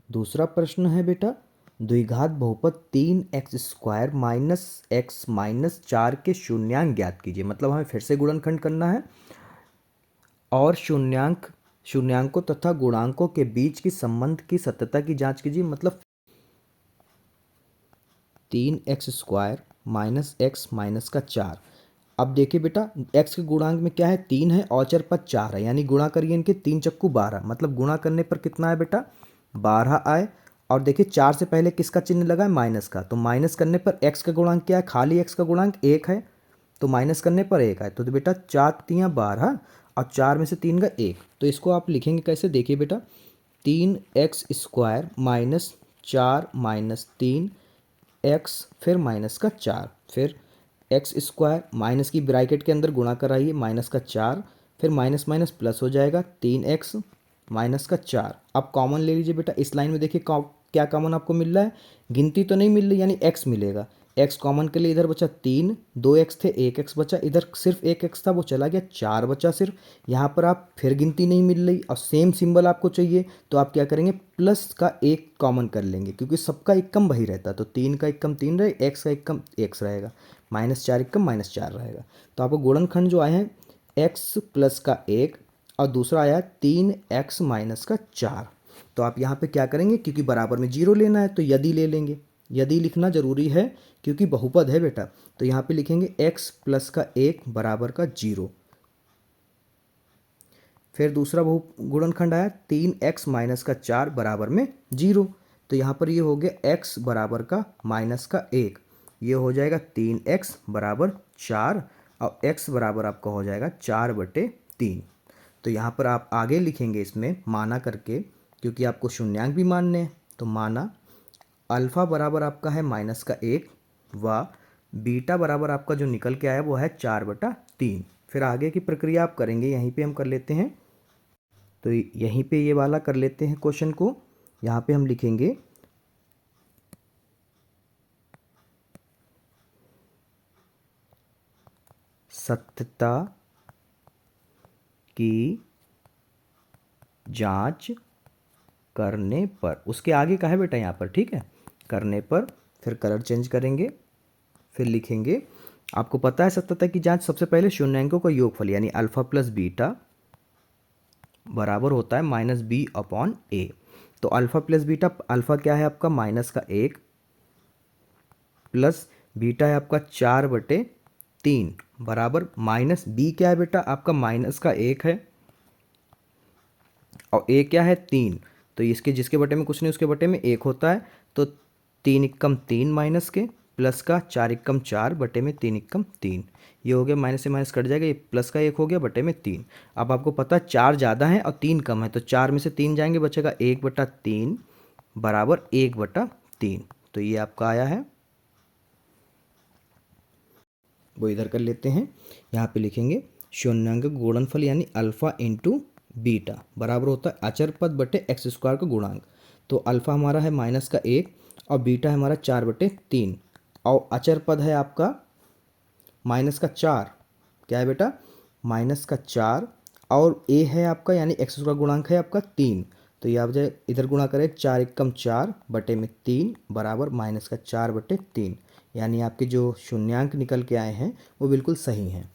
दूसरा प्रश्न है बेटा, द्विघात बहुपद 3x² माइनस x माइनस 4 के शून्यांक ज्ञात कीजिए। मतलब हमें फिर से गुणनखंड करना है और शून्यांकों तथा गुणांकों के बीच की संबंध की सत्यता की जांच कीजिए। मतलब 3x² माइनस x माइनस का 4। अब देखिए बेटा, x के गुणांक में क्या है, 3 है, औचर पद 4 है, यानी गुणा करिए इनके, 3 चक्कू 12। मतलब गुणा करने पर कितना है बेटा, 12 आए। और देखिए 4 से पहले किसका चिन्ह लगा है, माइनस का। तो माइनस करने पर x का गुणांक क्या है, खाली x का गुणांक 1 है, तो माइनस करने पर 1 आए। तो बेटा 4 तियाँ 12 और 4 में से 3 का 1। तो इसको आप लिखेंगे कैसे, देखिए बेटा, 3x² माइनस 4 माइनस 3 x फिर माइनस का 4, फिर x² माइनस की ब्रैकेट के अंदर गुणा कराइए, माइनस का 4, फिर माइनस माइनस प्लस हो जाएगा 3x माइनस का 4। अब कॉमन ले लीजिए बेटा, इस लाइन में देखिए क्या कॉमन आपको मिल रहा है, गिनती तो नहीं मिल रही, यानी x मिलेगा। x कॉमन के लिए इधर बचा 3, 2x थे, 1x बचा, इधर सिर्फ 1x था वो चला गया, 4 बचा सिर्फ। यहाँ पर आप फिर गिनती नहीं मिल रही और सेम सिंबल आपको चाहिए, तो आप क्या करेंगे, प्लस का 1 कॉमन कर लेंगे, क्योंकि सबका एकम वही रहता है। तो 3 का एकम 3 रहे, x का एकम x रहेगा, -4 एकम -4 रहेगा। तो आपको गुणनखंड जो आए हैं x प्लस का 1 और दूसरा आया 3x माइनस का 4। तो आप यहाँ पे क्या करेंगे, क्योंकि बराबर में 0 लेना है तो यदि ले लेंगे। यदि लिखना जरूरी है क्योंकि बहुपद है बेटा। तो यहाँ पे लिखेंगे x प्लस का 1 बराबर का 0। फिर दूसरा गुणनखंड आया 3x माइनस का 4 बराबर में 0। तो यहाँ पर ये हो गया x बराबर का माइनस का 1, ये हो जाएगा 3x बराबर 4 और x बराबर आपका हो जाएगा 4/3। तो यहाँ पर आप आगे लिखेंगे इसमें माना करके, क्योंकि आपको शून्यांक भी मानने हैं। तो माना अल्फ़ा बराबर आपका है माइनस का 1 व बीटा बराबर आपका जो निकल के आया वो है 4/3। फिर आगे की प्रक्रिया आप करेंगे, यहीं पे हम कर लेते हैं। तो यहीं पे ये वाला कर लेते हैं क्वेश्चन को। यहाँ पे हम लिखेंगे सत्यता की जांच करने पर, उसके आगे का है बेटा यहाँ पर, ठीक है, करने पर, फिर कलर चेंज करेंगे, फिर लिखेंगे, आपको पता है सत्यता की जांच सबसे पहले शून्यांकों का योगफल यानी अल्फा प्लस बीटा बराबर होता है -b/a। तो अल्फा प्लस बीटा, अल्फा क्या है आपका माइनस का 1 प्लस बीटा है आपका 4/3 बराबर माइनस बी क्या है बेटा आपका माइनस का 1 है और ए क्या है 3। तो इसके जिसके बटे में कुछ नहीं उसके बटे में 1 होता है। तो 3 एकम 3 माइनस के प्लस का 4 एकम 4 बटे में 3 एकम 3, ये हो गया, माइनस से माइनस कट जाएगा, ये प्लस का 1 हो गया बटे में 3। अब आपको पता है 4 ज़्यादा है और 3 कम है, तो 4 में से 3 जाएंगे, बचेगा 1/3 बराबर 1/3। तो ये आपका आया है, वो इधर कर लेते हैं। यहाँ पे लिखेंगे शून्यांक का गुणनफल यानी अल्फा इंटू बीटा बराबर होता है अचर पद बटे x² का गुणांक। तो अल्फा हमारा है माइनस का 1 और बीटा है हमारा 4/3 और अचर पद है आपका माइनस का 4। क्या है बेटा, माइनस का 4 और a है आपका यानी x² गुणांक है आपका 3। तो ये आप जाए इधर गुणा करें, 4 एकम 4 बटे में 3 बराबर -4/3, यानी आपके जो शून्यांक निकल के आए हैं वो बिल्कुल सही हैं।